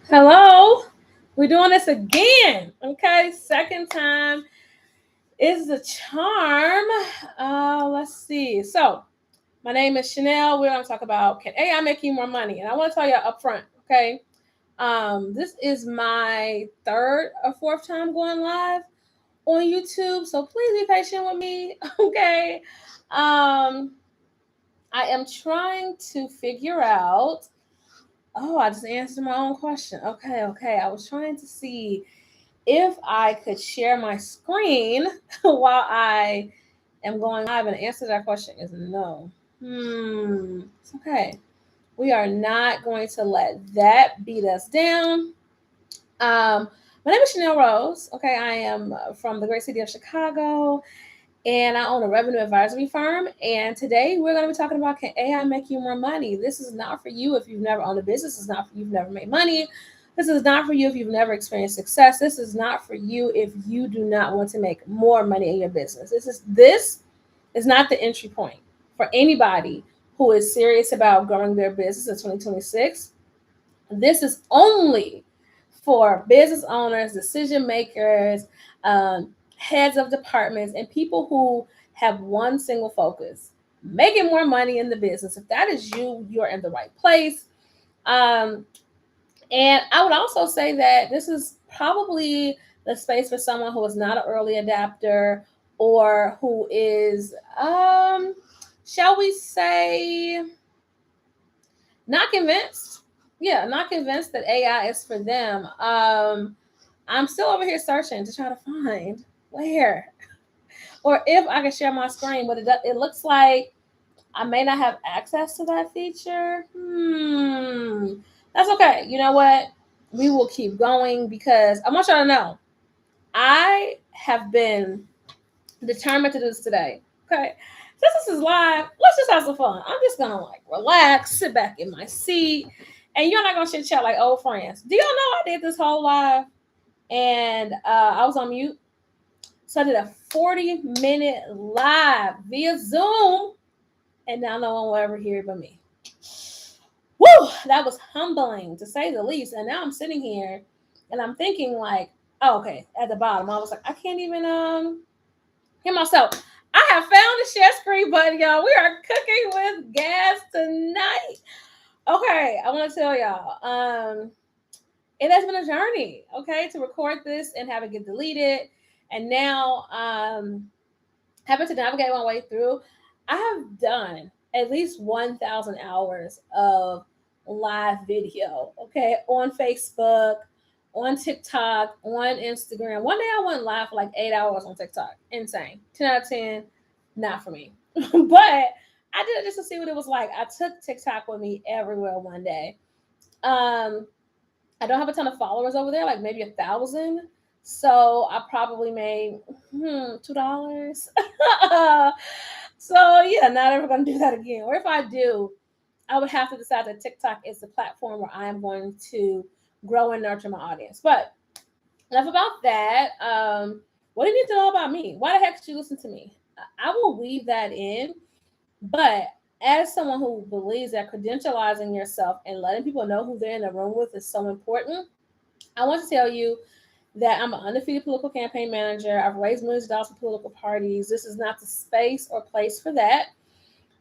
Hello. We're doing this again. Okay. Second time is the charm. Let's see. So, my name is Chanel. We're going to talk about can AI make you more money? And I want to tell you up front. Okay. This is my third or fourth time going live on YouTube. So, please be patient with me. Okay. Um, I am trying to figure out. Oh, I just answered my own question. Okay. I was trying to see if I could share my screen while I am going live, and the answer to that question is no. It's okay. We are not going to let that beat us down. My name is Chanel Rose. Okay, I am from the great city of Chicago, and I own a revenue advisory firm. And today we're going to be talking about can AI make you more money? This is not for you if you've never owned a business. It's not for you if you've never made money. This is not for you if you've never experienced success. This is not for you if you do not want to make more money in your business. This is not the entry point for anybody who is serious about growing their business in 2026. This is only for business owners, decision makers, heads of departments, and people who have one single focus making more money in the business. If that is you, you're in the right place. Um, and I would also say that this is probably the space for someone who is not an early adapter or who is, shall we say, not convinced. Yeah, not convinced that AI is for them. I'm still over here searching to try to find where or if I can share my screen, but it looks like I may not have access to that feature. That's okay. You know what? We will keep going because I want y'all to know I have been determined to do this today. Okay. Since this is live, let's just have some fun. I'm just gonna like relax, sit back in my seat, and you're not gonna chit chat like old friends. Do y'all know I did this whole live and I was on mute? So I did a 40-minute live via Zoom, and now no one will ever hear it but me. Woo! That was humbling to say the least. And now I'm sitting here and I'm thinking like, oh, okay, at the bottom, I was like, I can't even hear myself. I have found the share screen button, y'all. We are cooking with gas tonight. Okay, I want to tell y'all, it has been a journey, okay, to record this and have it get deleted. And now having to navigate my way through, I have done at least 1,000 hours of live video, okay, on Facebook, on TikTok, on Instagram. One day I went live for like 8 hours on TikTok. Insane. 10 out of 10, not for me. But I did it just to see what it was like. I took TikTok with me everywhere one day. Um, I don't have a ton of followers over there, like maybe 1,000. So I probably made $2. So yeah, not ever gonna do that again. Or if I do, I would have to decide that TikTok is the platform where I am going to grow and nurture my audience. But enough about that. What do you need to know about me? Why the heck should you listen to me? I will weave that in, but as someone who believes that credentializing yourself and letting people know who they're in the room with is so important, I want to tell you that I'm an undefeated political campaign manager. I've raised millions of dollars for political parties. This is not the space or place for that.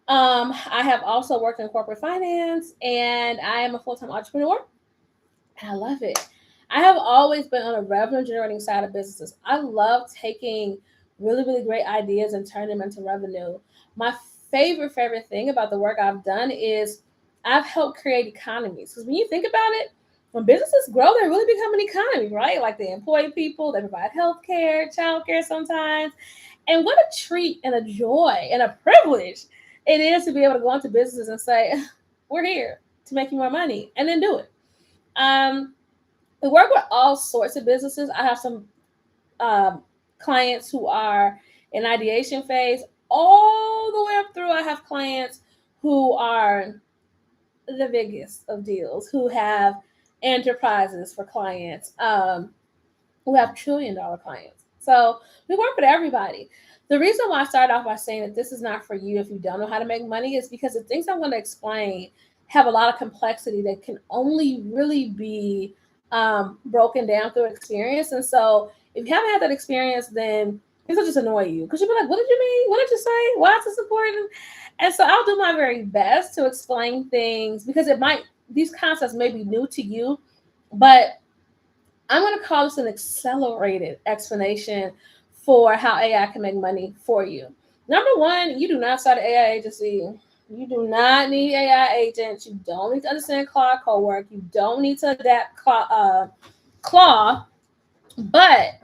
I have also worked in corporate finance and I am a full time entrepreneur and I love it. I have always been on a revenue generating side of businesses. I love taking really great ideas and turning them into revenue. My favorite thing about the work I've done is I've helped create economies. Because when you think about it, when businesses grow, they really become an economy, right? Like they employ people, they provide healthcare, childcare sometimes. And what a treat and a joy and a privilege it is to be able to go into businesses and say, we're here to make you more money and then do it. Um, we work with all sorts of businesses. I have some um, clients who are in ideation phase all the way up through. I have clients who are the biggest of deals, who have enterprises for clients, who have $1 trillion clients. So we work with everybody. The reason why I started off by saying that this is not for you if you don't know how to make money is because the things I'm going to explain have a lot of complexity that can only really be broken down through experience. And so if you haven't had that experience, then this will just annoy you because you'll be like, what did you mean? What did you say? Why is this important? And so I'll do my very best to explain things because these concepts may be new to you, but I'm going to call this an accelerated explanation for how AI can make money for you. Number one, you do not start an AI agency. You do not need AI agents. You don't need to understand Claude Cowork. You don't need to adapt Claude. But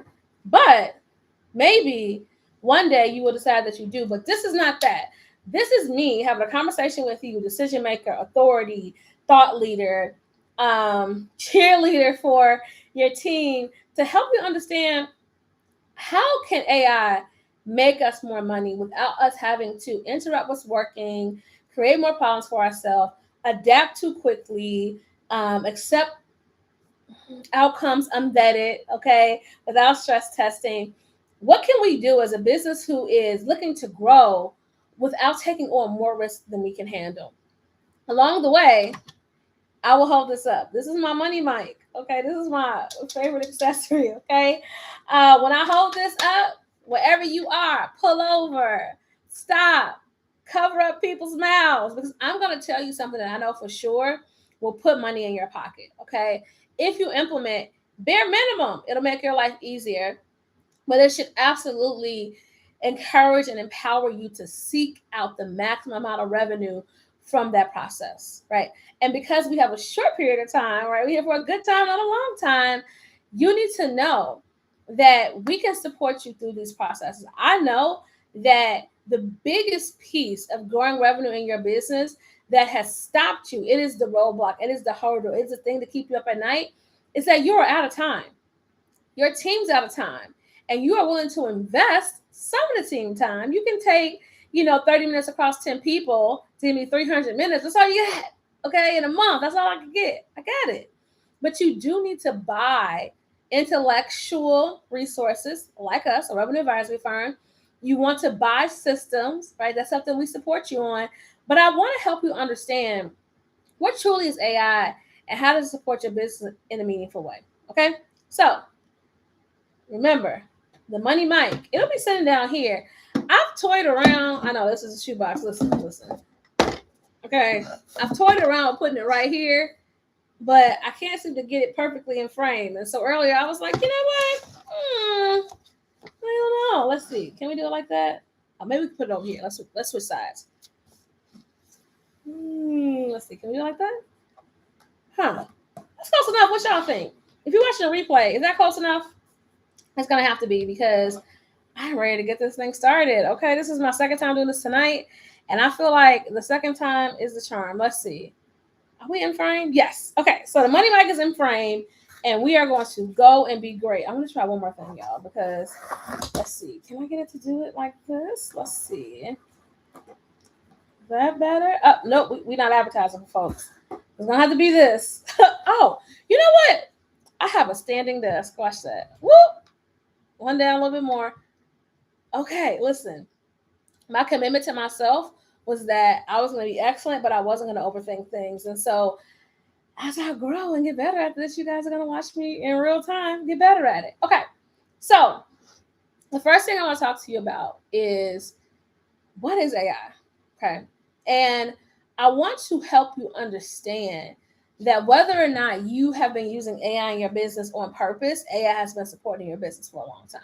maybe one day you will decide that you do. But this is not that. This is me having a conversation with you, decision maker, authority, thought leader, cheerleader for your team to help you understand how can AI make us more money without us having to interrupt what's working, create more problems for ourselves, adapt too quickly, accept outcomes unvetted, okay, without stress testing. What can we do as a business who is looking to grow without taking on more risk than we can handle? Along the way, I will hold this up. This is my money mic. Okay, this is my favorite accessory. Okay, when I hold this up, wherever you are, pull over, stop, cover up people's mouths because I'm going to tell you something that I know for sure will put money in your pocket. Okay, if you implement bare minimum, it'll make your life easier, but it should absolutely encourage and empower you to seek out the maximum amount of revenue from that process, right? And because we have a short period of time, right? We're here for a good time, not a long time. You need to know that we can support you through these processes. I know that the biggest piece of growing revenue in your business that has stopped you, it is the roadblock, it is the hurdle, it's the thing to keep you up at night, is that you are out of time. Your team's out of time. And you are willing to invest some of the team time. You can take 30 minutes across 10 people to give me 300 minutes. That's all you got. Okay, in a month, that's all I can get. I got it. But you do need to buy intellectual resources like us, a revenue advisory firm. You want to buy systems, right? That's something we support you on. But I want to help you understand what truly is AI and how to support your business in a meaningful way. Okay, so remember, the money mic, it'll be sitting down here. I've toyed around. I know this is a shoebox. Listen. Okay. I've toyed around putting it right here, but I can't seem to get it perfectly in frame. And so earlier I was like, you know what? I don't know. Let's see. Can we do it like that? Maybe we can put it over here. Let's switch sides. Let's see. Can we do it like that? Huh. That's close enough. What y'all think? If you're watching a replay, is that close enough? It's going to have to be because I'm ready to get this thing started. Okay, this is my second time doing this tonight, and I feel like the second time is the charm. Let's see. Are we in frame? Yes. Okay, so the money mic is in frame, and we are going to go and be great. I'm going to try one more thing, y'all, because let's see. Can I get it to do it like this? Let's see. Is that better? Oh, nope, we're not advertising for folks. It's going to have to be this. Oh, you know what? I have a standing desk. Watch that. Whoop. One down a little bit more. Okay, listen. My commitment to myself was that I was going to be excellent, but I wasn't going to overthink things. And so as I grow and get better at this, you guys are going to watch me in real time get better at it. Okay, so the first thing I want to talk to you about is what is AI? Okay, and I want to help you understand that whether or not you have been using AI in your business on purpose, AI has been supporting your business for a long time.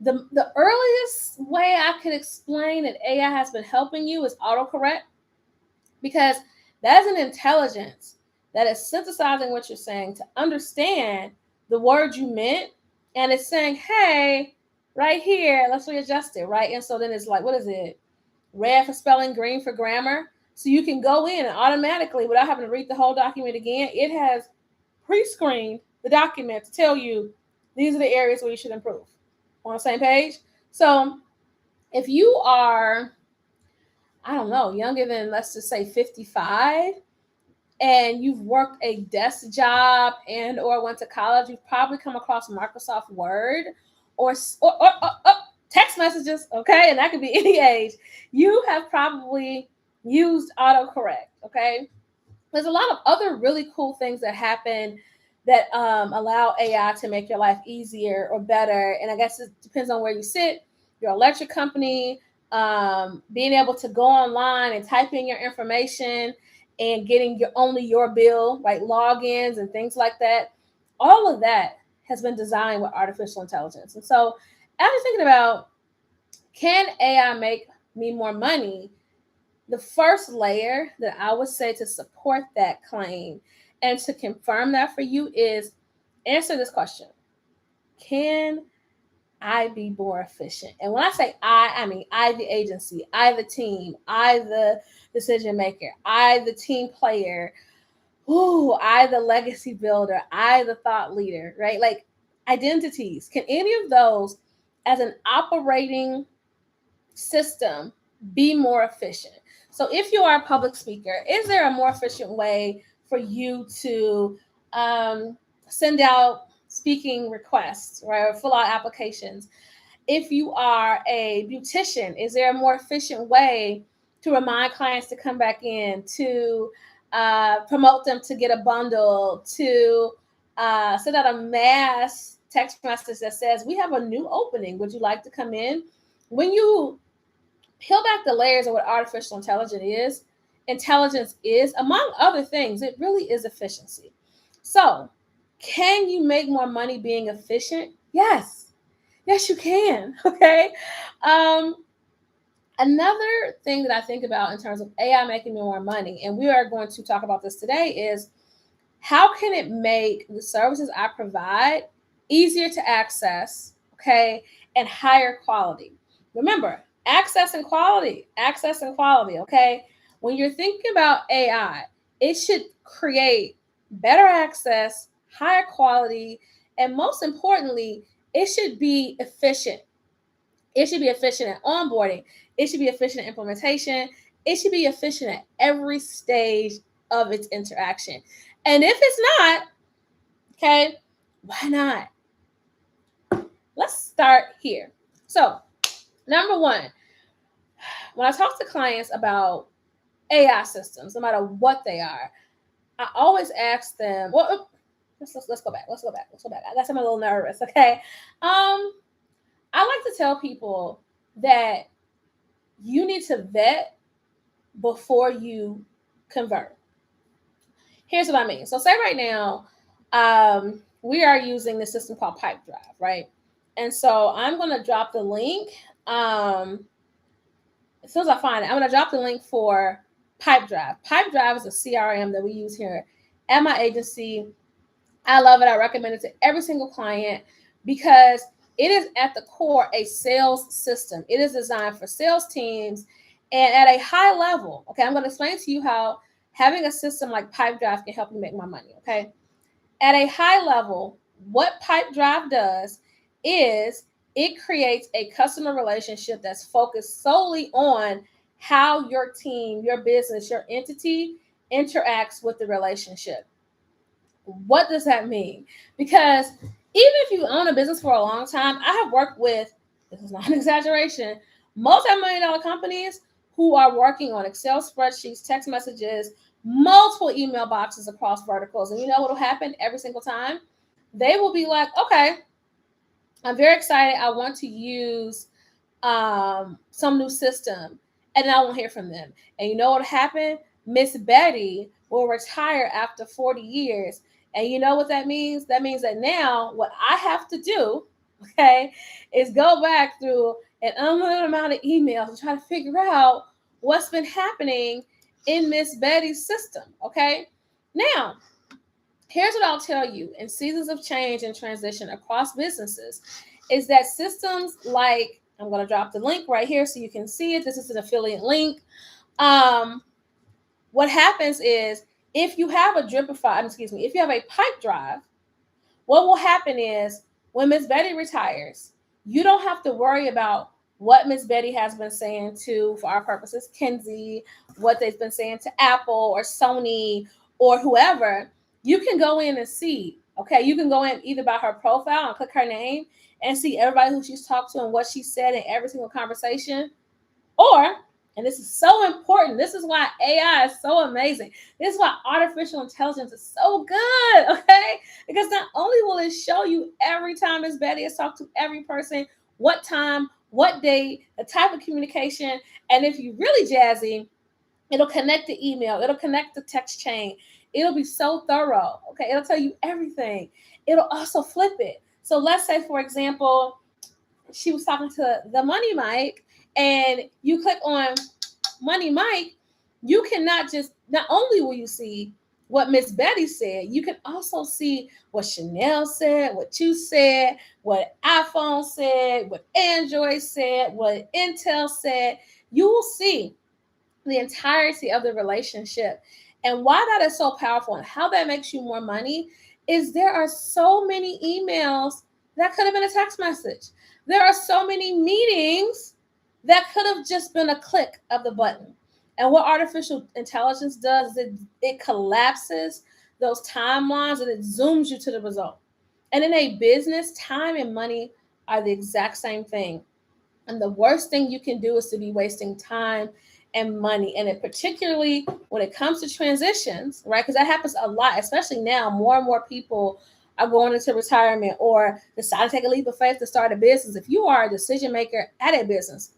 The earliest way I could explain that AI has been helping you is autocorrect, because that is an intelligence that is synthesizing what you're saying to understand the word you meant, and it's saying, hey, right here, let's readjust it, right? And so then it's like, what is it? Red for spelling, green for grammar. So you can go in and automatically, without having to read the whole document again, it has pre-screened the document to tell you these are the areas where you should improve. On the same page? So if you are, I don't know, younger than, let's just say 55, and you've worked a desk job and or went to college, you've probably come across Microsoft Word or text messages, okay? And that could be any age. You have probably used autocorrect, okay? There's a lot of other really cool things that happen that allow AI to make your life easier or better. And I guess it depends on where you sit, your electric company, being able to go online and type in your information and getting only your bill, like logins and things like that. All of that has been designed with artificial intelligence. And so after thinking about, can AI make me more money? The first layer that I would say to support that claim and to confirm that for you is answer this question. Can I be more efficient? And when I say I mean I, the agency, I, the team, I, the decision maker, I, the team player, I, the legacy builder, I, the thought leader, right? Like identities. Can any of those as an operating system be more efficient? So if you are a public speaker, is there a more efficient way for you to send out speaking requests, right, or fill out applications? If you are a beautician, is there a more efficient way to remind clients to come back in, to promote them to get a bundle, to send out a mass text message that says, we have a new opening, would you like to come in? When you peel back the layers of what artificial intelligence is, among other things, it really is efficiency. So can you make more money being efficient? Yes, you can. Okay. Another thing that I think about in terms of AI making me more money, and we are going to talk about this today, is how can it make the services I provide easier to access, okay, and higher quality? Remember, access and quality, okay? When you're thinking about AI, it should create better access, higher quality, and most importantly, it should be efficient. It should be efficient at onboarding. It should be efficient at implementation. It should be efficient at every stage of its interaction. And if it's not, okay, why not? Let's start here. So, number one, when I talk to clients about AI systems, no matter what they are, I always ask them, well, let's go back. I guess I'm a little nervous, okay? I like to tell people that you need to vet before you convert. Here's what I mean. So say right now, we are using the system called Pipedrive, right? And so I'm going to drop the link. As soon as I find it, I'm going to drop the link for Pipedrive. Pipedrive is a CRM that we use here at my agency. I love it. I recommend it to every single client because it is at the core a sales system. It is designed for sales teams and at a high level. Okay, I'm going to explain to you how having a system like Pipedrive can help you make more money. Okay, at a high level, what Pipedrive does is it creates a customer relationship that's focused solely on how your team, your business, your entity interacts with the relationship. What does that mean? Because even if you own a business for a long time, I have worked with, this is not an exaggeration, multi-million-dollar companies who are working on Excel spreadsheets, text messages, multiple email boxes across verticals. And you know what will happen every single time? They will be like, okay, I'm very excited. I want to use some new system. And I won't hear from them. And you know what happened? Miss Betty will retire after 40 years. And you know what that means? That means that now what I have to do, okay, is go back through an unlimited amount of emails and try to figure out what's been happening in Miss Betty's system, okay? Now, here's what I'll tell you in seasons of change and transition across businesses is that systems like, I'm going to drop the link right here so you can see it. This is an affiliate link. What happens is if you have a if you have a Pipedrive, what will happen is when Miss Betty retires, you don't have to worry about what Miss Betty has been saying to, for our purposes, Kenzie, what they've been saying to Apple or Sony or whoever. You can go in and see, okay? You can go in either by her profile and click her name and see everybody who she's talked to and what she said in every single conversation. Or, and this is so important, this is why AI is so amazing. This is why artificial intelligence is so good, okay? because not only will it show you every time Miss Betty has talked to every person, what time, what day, the type of communication, and if you're really jazzy, it'll connect the email, it'll connect the text chain. It'll be so thorough. Okay, it'll tell you everything. It'll also flip it. So let's say, for example, she was talking to the Money Mike, and you click on Money Mike, you cannot not only will you see what Miss Betty said, you can also see what Chanel said, what you said, what iPhone said, what Android said, what Intel said. You will see the entirety of the relationship. And why that is so powerful and how that makes you more money is there are so many emails that could have been a text message. There are so many meetings that could have just been a click of the button. And what artificial intelligence does is it collapses those timelines and it zooms you to the result. And in a business, time and money are the exact same thing. And the worst thing you can do is to be wasting time and money. And it particularly when it comes to transitions, right? Because that happens a lot, especially now. More and more people are going into retirement or decide to take a leap of faith to start a business. If you are a decision maker at a business,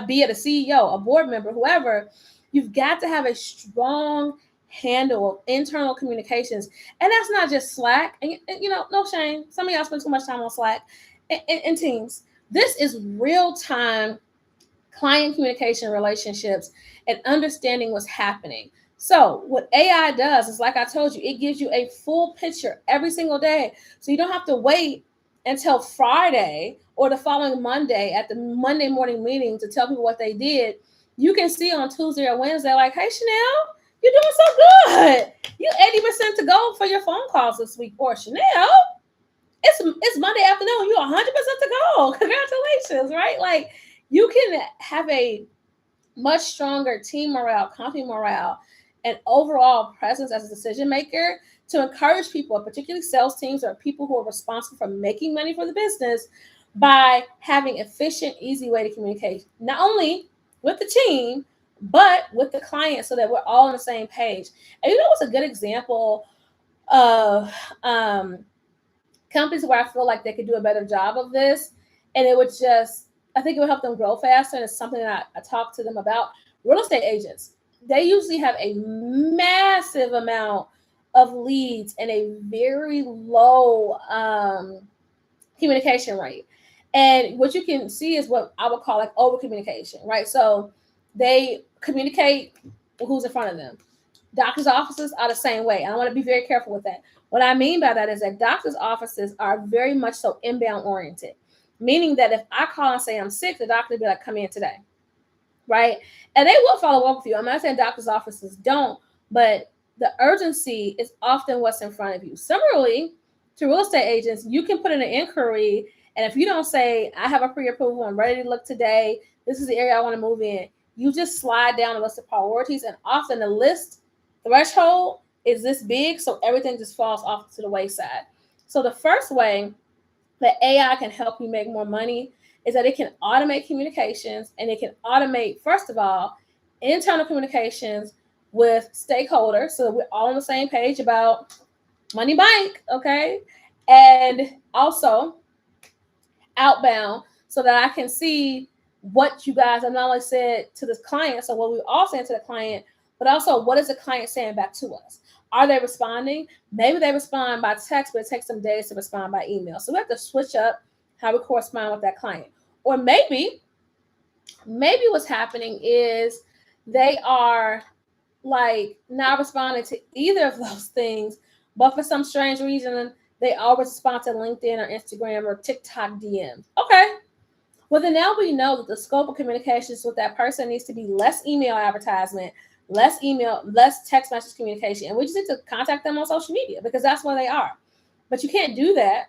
be it a CEO, a board member, whoever, you've got to have a strong handle of internal communications. And that's not just Slack. And no shame. Some of y'all spend too much time on Slack and Teams. This is real-time client communication relationships and understanding what's happening. So what AI does is, like I told you, it gives you a full picture every single day. So you don't have to wait until Friday or the following Monday at the Monday morning meeting to tell people what they did. You can see on Tuesday or Wednesday, like, hey, Chanel, you're doing so good. You 80% to go for your phone calls this week. Or Chanel, it's Monday afternoon. You're 100% to go. Congratulations, right? Like, you can have a much stronger team morale, company morale, and overall presence as a decision maker to encourage people, particularly sales teams or people who are responsible for making money for the business, by having efficient, easy way to communicate, not only with the team, but with the client so that we're all on the same page. And what's a good example of companies where I feel like they could do a better job of this, and it would just, I think it would help them grow faster, and it's something that I talk to them about. Real estate agents, they usually have a massive amount of leads and a very low communication rate. And what you can see is what I would call like over communication, right? So they communicate who's in front of them. Doctors' offices are the same way. And I want to be very careful with that. What I mean by that is that doctors' offices are very much so inbound oriented, meaning that if I call and say I'm sick, the doctor will be like, come in today, right? And they will follow up with you. I'm not saying doctors' offices don't, but the urgency is often what's in front of you. Similarly, to real estate agents, you can put in an inquiry, and if you don't say, I have a pre-approval, I'm ready to look today, this is the area I want to move in, you just slide down a list of priorities, and often the list threshold is this big, so everything just falls off to the wayside. So the first way that AI can help you make more money is that it can automate communications, and it can automate, first of all, internal communications with stakeholders so that we're all on the same page about Money Mike, okay? And also outbound so that I can see what you guys have not only said to the client, so what we all saying to the client, but also what is the client saying back to us? Are they responding? Maybe they respond by text, but it takes some days to respond by email. So we have to switch up how we correspond with that client. Or maybe what's happening is they are like not responding to either of those things, but for some strange reason, they always respond to LinkedIn or Instagram or TikTok DMs. Okay. Well, then now we know that the scope of communications with that person needs to be less email advertisement, less text message communication. And we just need to contact them on social media because that's where they are. But you can't do that,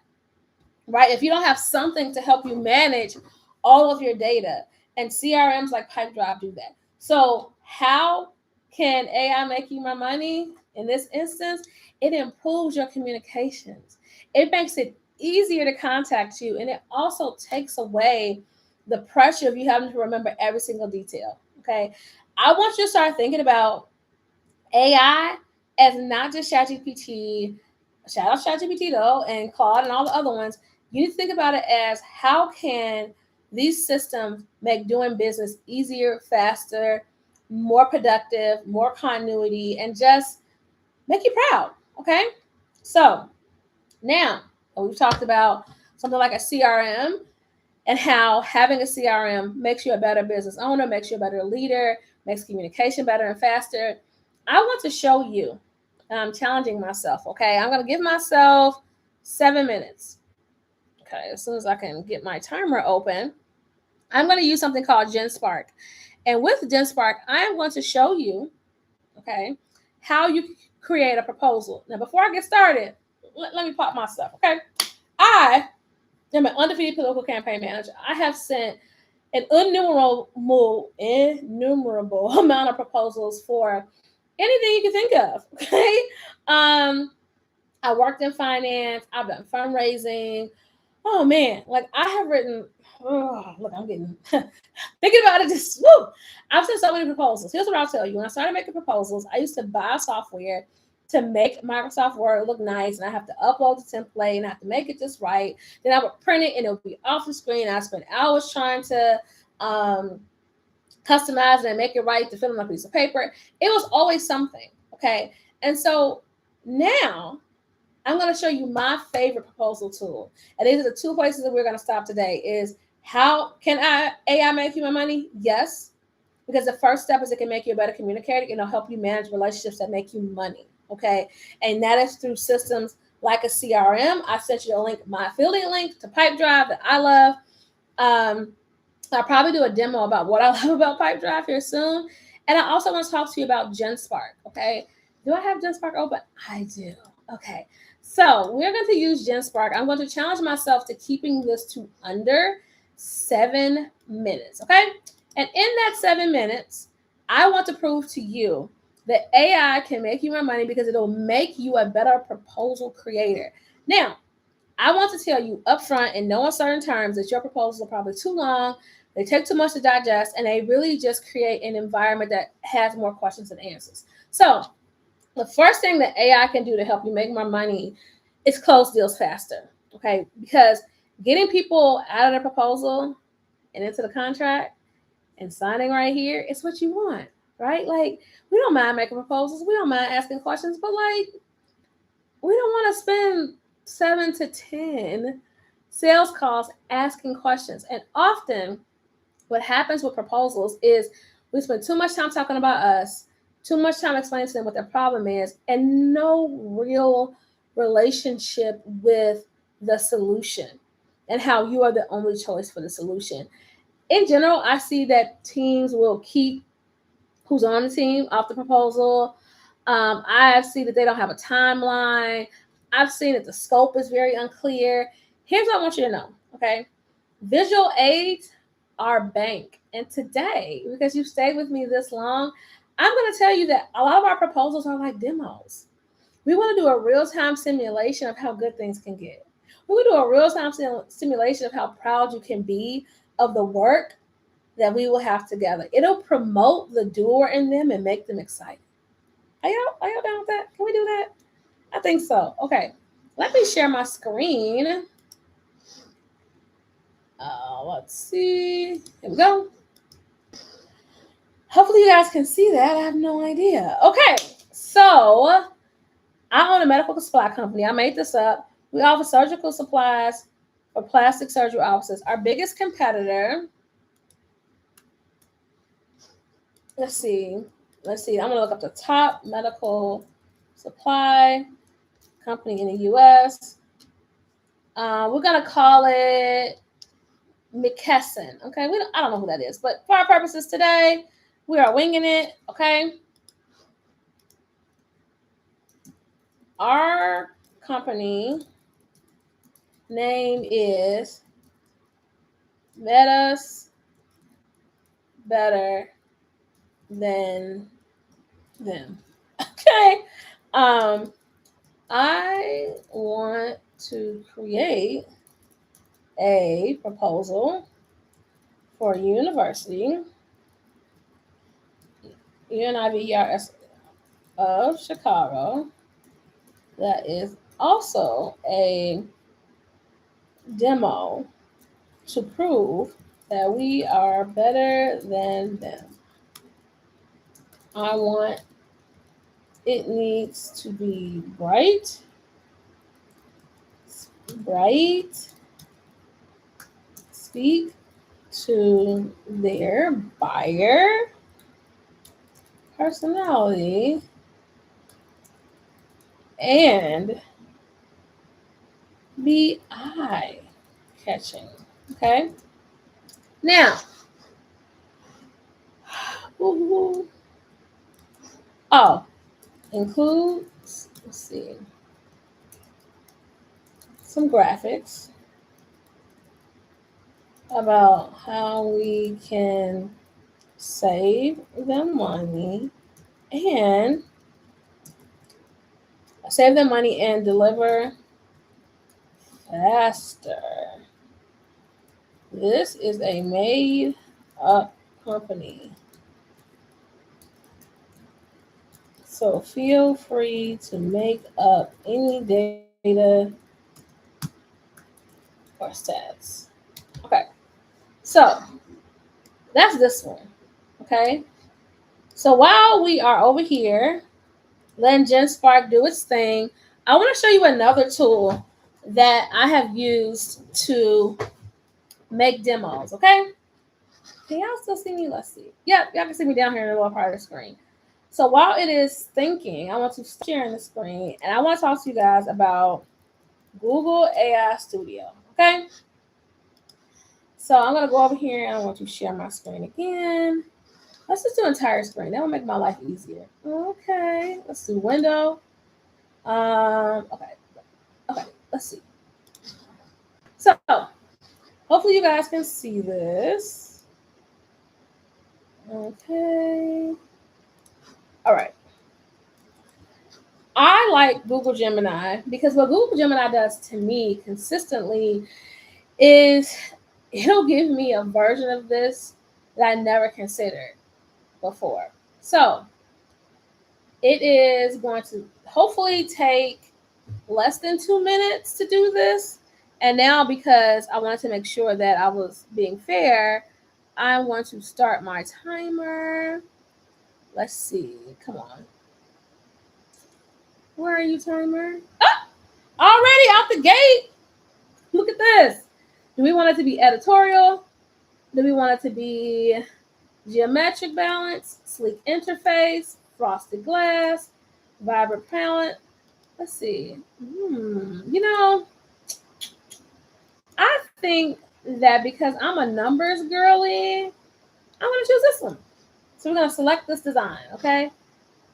right? If you don't have something to help you manage all of your data, and CRMs like Pipedrive do that. So how can AI make you more money? In this instance, it improves your communications. It makes it easier to contact you, and it also takes away the pressure of you having to remember every single detail. Okay, I want you to start thinking about AI as not just ChatGPT, shout out ChatGPT though, and Claude and all the other ones, you need to think about it as how can these systems make doing business easier, faster, more productive, more continuity, and just make you proud. Okay. So now we've talked about something like a CRM and how having a CRM makes you a better business owner, makes you a better leader, makes communication better and faster. I want to show you, and I'm challenging myself, okay? I'm going to give myself 7 minutes. Okay, as soon as I can get my timer open, I'm going to use something called GenSpark. And with GenSpark, I am going to show you, okay, how you create a proposal. Now, before I get started, let me pop my stuff, okay? I am an undefeated political campaign manager. I have sent an innumerable amount of proposals for anything you can think of. Okay. I worked in finance. I've done fundraising. Oh man, like I have written. Oh, look, I'm getting thinking about it. Just woo. I've sent so many proposals. Here's what I'll tell you. When I started making proposals, I used to buy software to make Microsoft Word look nice, and I have to upload the template and I have to make it just right. Then I would print it and it would be off the screen. I spent hours trying to customize it and make it right to fill in a piece of paper. It was always something. Okay. And so now I'm going to show you my favorite proposal tool. And these are the two places that we're going to stop today is how can AI make you more money? Yes. Because the first step is it can make you a better communicator and it'll help you manage relationships that make you money. Okay. And that is through systems like a CRM. I sent you a link, my affiliate link to Pipedrive that I love. I'll probably do a demo about what I love about Pipedrive here soon. And I also want to talk to you about GenSpark. Okay. Do I have GenSpark open? I do. Okay. So we're going to use GenSpark. I'm going to challenge myself to keeping this to under 7 minutes. Okay. And in that 7 minutes, I want to prove to you that AI can make you more money because it'll make you a better proposal creator. Now, I want to tell you upfront in no uncertain terms that your proposals are probably too long, they take too much to digest, and they really just create an environment that has more questions than answers. So the first thing that AI can do to help you make more money is close deals faster, okay? Because getting people out of their proposal and into the contract and signing right here is what you want, right? Like, we don't mind making proposals. We don't mind asking questions, but like, we don't want to spend 7 to 10 sales calls asking questions. And often what happens with proposals is we spend too much time talking about us, too much time explaining to them what their problem is, and no real relationship with the solution and how you are the only choice for the solution. In general, I see that teams will keep who's on the team off the proposal. I've seen that they don't have a timeline. I've seen that the scope is very unclear. Here's what I want you to know, okay? Visual aids are bank. And today, because you've stayed with me this long, I'm going to tell you that a lot of our proposals are like demos. We want to do a real-time simulation of how good things can get. We will do a real-time simulation of how proud you can be of the work that we will have together. It'll promote the doer in them and make them excited. Are y'all down with that? Can we do that? I think so. Okay. Let me share my screen. Let's see. Here we go. Hopefully you guys can see that. I have no idea. Okay. So I own a medical supply company. I made this up. We offer surgical supplies for plastic surgery offices. Our biggest competitor, let's see. I'm going to look up the top medical supply company in the U.S. We're going to call it McKesson. Okay. I don't know who that is, but for our purposes today, we are winging it. Okay. Our company name is Metas Better Than Them. Okay. I want to create a proposal for a university, UNIVERS of Chicago, that is also a demo to prove that we are better than them. I want it needs to be bright, speak to their buyer personality, and be eye catching. Okay. Now, oh, includes, let's see, some graphics about how we can save them money and deliver faster. This is a made up company. So feel free to make up any data or stats. Okay. So that's this one. Okay. So while we are over here, letting GenSpark do its thing, I want to show you another tool that I have used to make demos. Okay. Can y'all still see me? Let's see. Yep, y'all can see me down here in the lower part of the screen. So while it is thinking, I want to start sharing the screen and I want to talk to you guys about Google AI Studio. Okay. So I'm gonna go over here and I want to share my screen again. Let's just do entire screen. That will make my life easier. Okay. Let's do window. Okay. Let's see. So hopefully you guys can see this. Okay. All right. I like Google Gemini because what Google Gemini does to me consistently is it'll give me a version of this that I never considered before. So it is going to hopefully take less than 2 minutes to do this. And now, because I wanted to make sure that I was being fair, I want to start my timer. Let's see. Come on. Where are you, timer? Ah! Already out the gate. Look at this. Do we want it to be editorial? Do we want it to be geometric balance, sleek interface, frosted glass, vibrant palette? Let's see. I think that because I'm a numbers girly, I'm going to choose this one. So we're going to select this design, okay?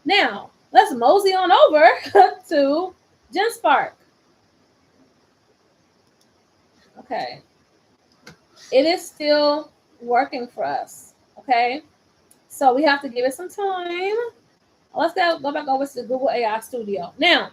Now, let's mosey on over to GenSpark. Okay. It is still working for us, okay? So we have to give it some time. Let's go back over to Google AI Studio. Now,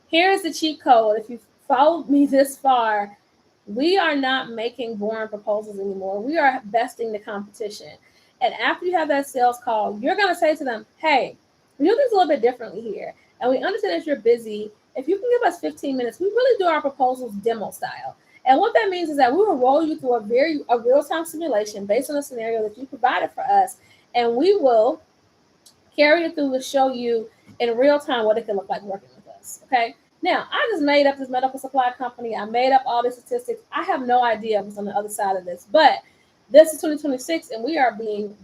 here is the cheat code. If you've followed me this far, we are not making boring proposals anymore. We are besting the competition. And after you have that sales call, you're going to say to them, hey, we do things a little bit differently here. And we understand that you're busy. If you can give us 15 minutes, we really do our proposals demo style. And what that means is that we will roll you through a real-time simulation based on the scenario that you provided for us. And we will carry it through to show you in real time what it can look like working with us. Okay. Now, I just made up this medical supply company. I made up all the statistics. I have no idea what's on the other side of this, but this is 2026 and we are being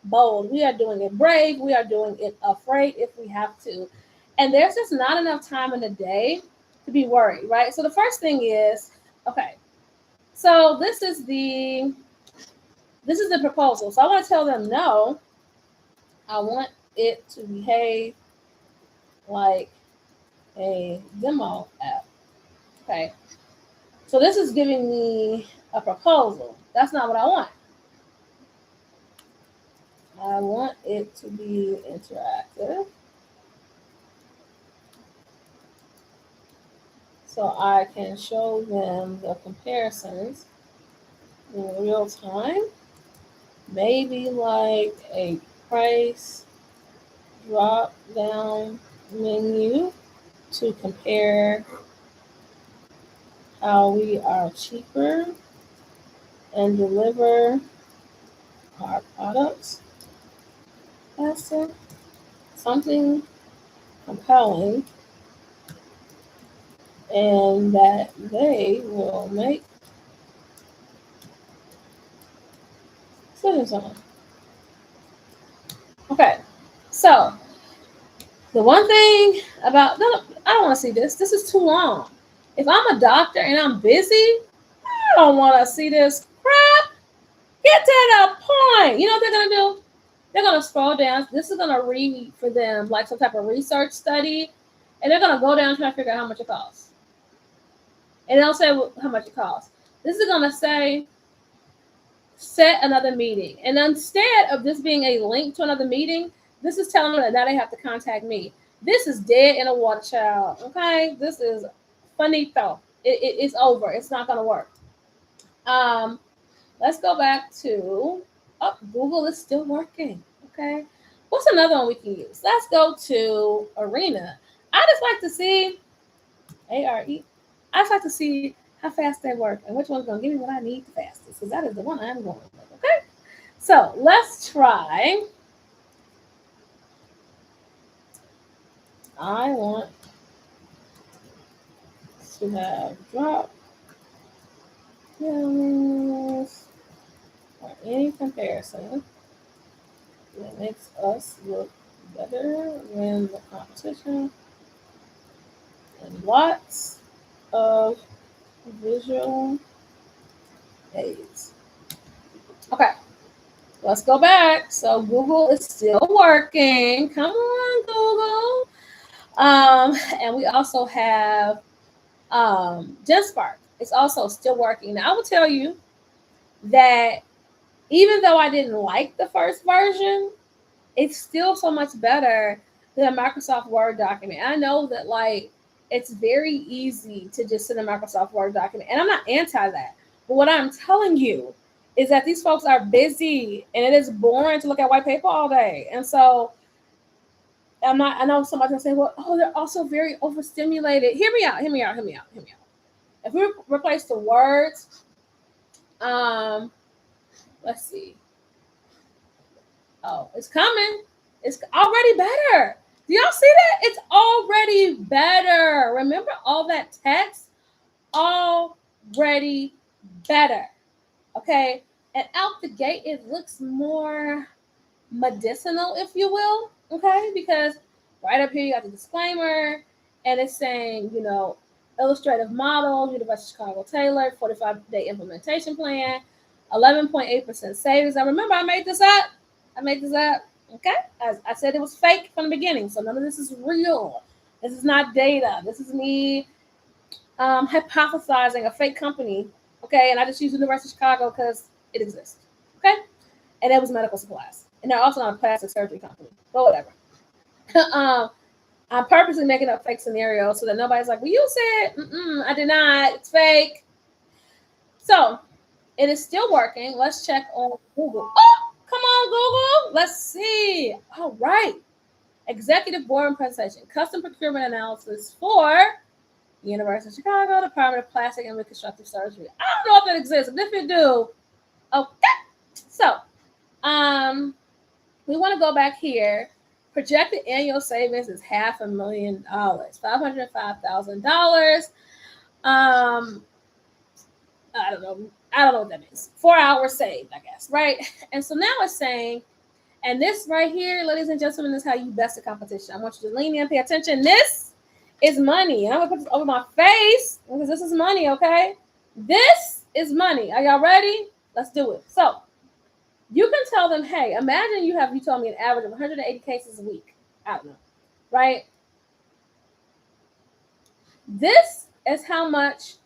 bold. We are doing it brave. We are doing it afraid if we have to. And there's just not enough time in the day to be worried, right? So the first thing is, okay, so this is the proposal. So I want to tell them, no, I want it to behave like a demo app. Okay. So this is giving me a proposal. That's not what I want. I want it to be interactive. So I can show them the comparisons in real time. Maybe like a price drop down menu to compare how we are cheaper and deliver our products faster. Something compelling, and that they will make decisions on. Okay, so the one thing about no, I don't want to see this. This is too long. If I'm a doctor and I'm busy, I don't want to see this crap. Get to the point. You know what they're gonna do? They're gonna scroll down. This is gonna read for them like some type of research study, and they're gonna go down trying to figure out how much it costs. And they'll say how much it costs. This is gonna say set another meeting, and instead of this being a link to another meeting, this is telling them that now they have to contact me. This is dead in the water, child. Okay, this is finito. It's over. It's not gonna work. Let's go back to Google is still working. Okay, what's another one we can use? Let's go to Arena. I just like to see ARE. I just like to see how fast they work and which one's gonna give me what I need the fastest, because that is the one I'm going with. Okay, so let's try. I want to have drop downs or any comparison that makes us look better than the competition, and lots of visual aids. Okay, let's go back. So Google is still working. Come on, Google. And we also have GenSpark. It's also still working. Now, I will tell you that even though I didn't like the first version, it's still so much better than a Microsoft Word document. I know that like it's very easy to just send a Microsoft Word document, and I'm not anti that. But what I'm telling you is that these folks are busy, and it is boring to look at white paper all day. And so I'm not. I know somebody's gonna say, "Well, oh, they're also very overstimulated." Hear me out. Hear me out. Hear me out. Hear me out. If we replace the words, let's see. Oh, it's coming. It's already better. Do y'all see that? It's already better. Remember all that text? Already better. Okay. And out the gate, it looks more medicinal, if you will. Okay. Because right up here, you got the disclaimer, and it's saying, illustrative model, University of Chicago tailored, 45-day implementation plan, 11.8% savings. Now, remember, I made this up. Okay. I said it was fake from the beginning. So none of this is real. This is not data. This is me hypothesizing a fake company. Okay. And I just use University of Chicago because it exists. Okay. And it was medical supplies. And they're also not a plastic surgery company. But whatever. I'm purposely making up fake scenarios so that nobody's like, well, you said, I did not. It's fake. So it is still working. Let's check on Google. Oh, come on, Google. Let's see. All right. Executive board presentation, custom procurement analysis for University of Chicago Department of Plastic and Reconstructive Surgery. I don't know if it exists, but if it do, okay. So, we want to go back here. Projected annual savings is $500,000, $505,000. I don't know what that means. 4 hours saved, I guess, right? And so now it's saying, and this right here, ladies and gentlemen, is how you best the competition. I want you to lean in, pay attention. This is money. And I'm going to put this over my face because this is money, okay? This is money. Are y'all ready? Let's do it. So you can tell them, hey, imagine you told me an average of 180 cases a week. I don't know, right? This is how much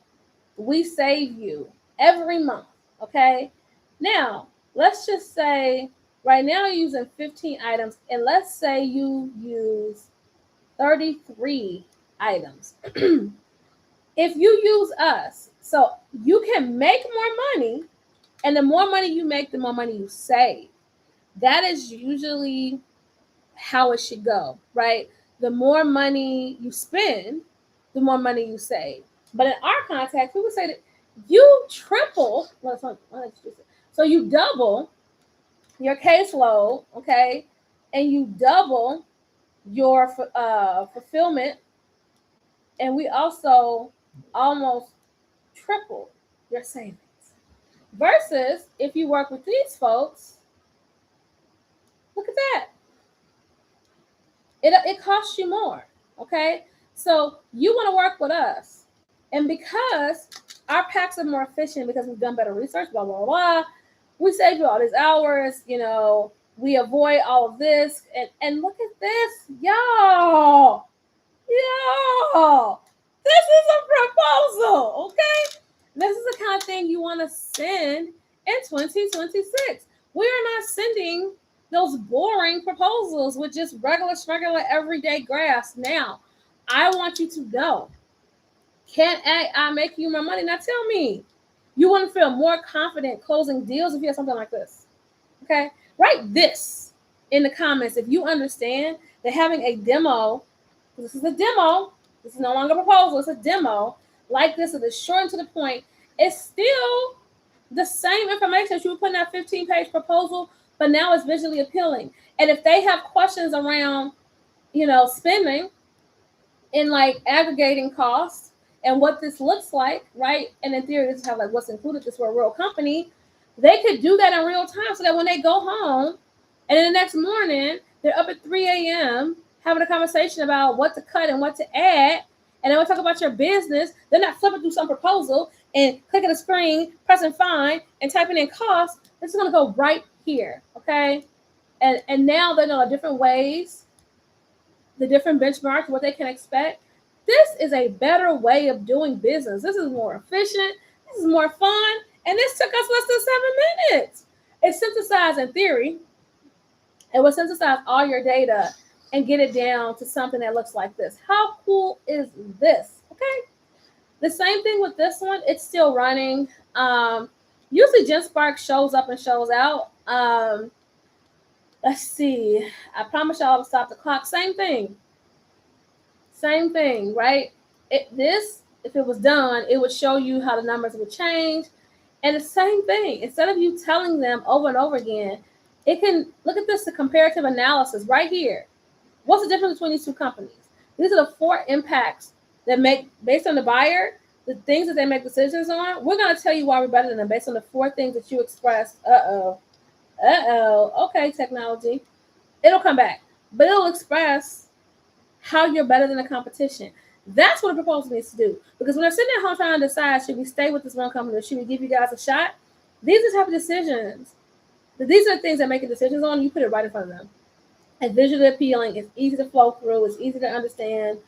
we save you every month, okay? Now, let's just say right now you're using 15 items, and let's say you use 33 items. If you use us, so you can make more money, and the more money you make, the more money you save. That is usually how it should go, right? the more money you spend, the more money you save. But in our context, we would say that you triple, so you double your caseload, okay, and you double your fulfillment, and we also almost triple your savings. Versus if you work with these folks, look at that. It costs you more, okay? So you want to work with us. And because our packs are more efficient, because we've done better research, blah, blah, blah, we save you all these hours, we avoid all of this. And look at this, y'all. Y'all. This is a proposal, okay? This is the kind of thing you want to send in 2026. We are not sending those boring proposals with just regular everyday graphs. Now, I want you to know, can AI make you more money? Now tell me, you want to feel more confident closing deals if you have something like this, okay? Write this in the comments if you understand that having a demo, this is a demo, this is no longer a proposal, it's a demo, like this, it is short and to the point, it's still the same information that you would put in that 15-page proposal, but now it's visually appealing. And if they have questions around, spending and like aggregating costs and what this looks like, right? And in theory, this is how like what's included, this for a real company, they could do that in real time so that when they go home and then the next morning, they're up at 3 a.m. having a conversation about what to cut and what to add. And then we talk about your business. They're not flipping through some proposal and clicking the screen, pressing find, and typing in cost. This is going to go right here, okay? And now they know the different ways, the different benchmarks, what they can expect. This is a better way of doing business. This is more efficient. This is more fun. And this took us less than 7 minutes. It's synthesized in theory. It will synthesize all your data and get it down to something that looks like this. How cool is this? Okay. The same thing with this one. It's still running. Usually GenSpark shows up and shows out. Let's see. I promise y'all I'll stop the clock. Same thing. Same thing, right? If it was done, it would show you how the numbers would change. And the same thing. Instead of you telling them over and over again, it can look at this, the comparative analysis right here. What's the difference between these two companies? These are the 4 impacts that make, based on the buyer, the things that they make decisions on. We're going to tell you why we're better than them based on the 4 things that you expressed. Okay, technology. It'll come back, but it'll express how you're better than the competition. That's what a proposal needs to do. Because when they're sitting at home trying to decide, should we stay with this one company or should we give you guys a shot? These are the type of decisions. These are the things that making decisions on. You put it right in front of them. It's visually appealing. It's easy to flow through. It's easy to understand.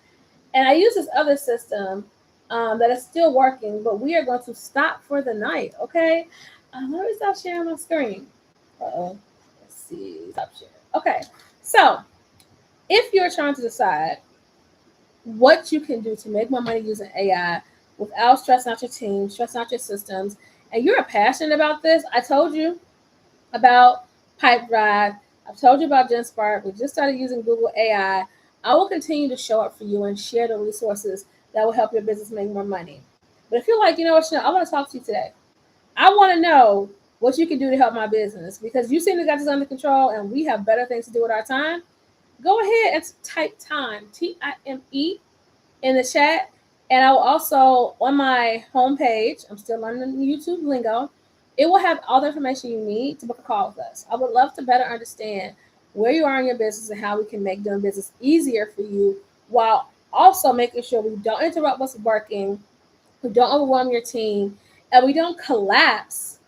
And I use this other system that is still working, but we are going to stop for the night, okay? Let me stop sharing my screen. Let's see. Stop sharing. Okay. So if you're trying to decide what you can do to make more money using AI without stressing out your team, stressing out your systems, and you're passionate about this, I told you about Pipedrive. I've told you about GenSpark. We just started using Google AI. I will continue to show up for you and share the resources that will help your business make more money. But if you're like, you know what, Chanel, I want to talk to you today. I want to know what you can do to help my business because you seem to got this under control and we have better things to do with our time. Go ahead and type time, TIME, in the chat. And I will also, on my homepage, I'm still learning YouTube lingo, it will have all the information you need to book a call with us. I would love to better understand where you are in your business and how we can make doing business easier for you while also making sure we don't interrupt what's working, we don't overwhelm your team, and we don't collapse,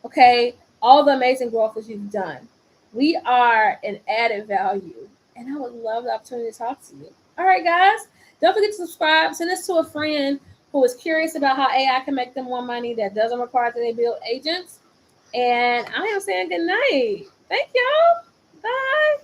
okay, all the amazing growth that you've done. We are an added value, and I would love the opportunity to talk to you. All right, guys, don't forget to subscribe. Send this to a friend who is curious about how AI can make them more money that doesn't require that they build agents. And I am saying good night. Thank y'all. Bye.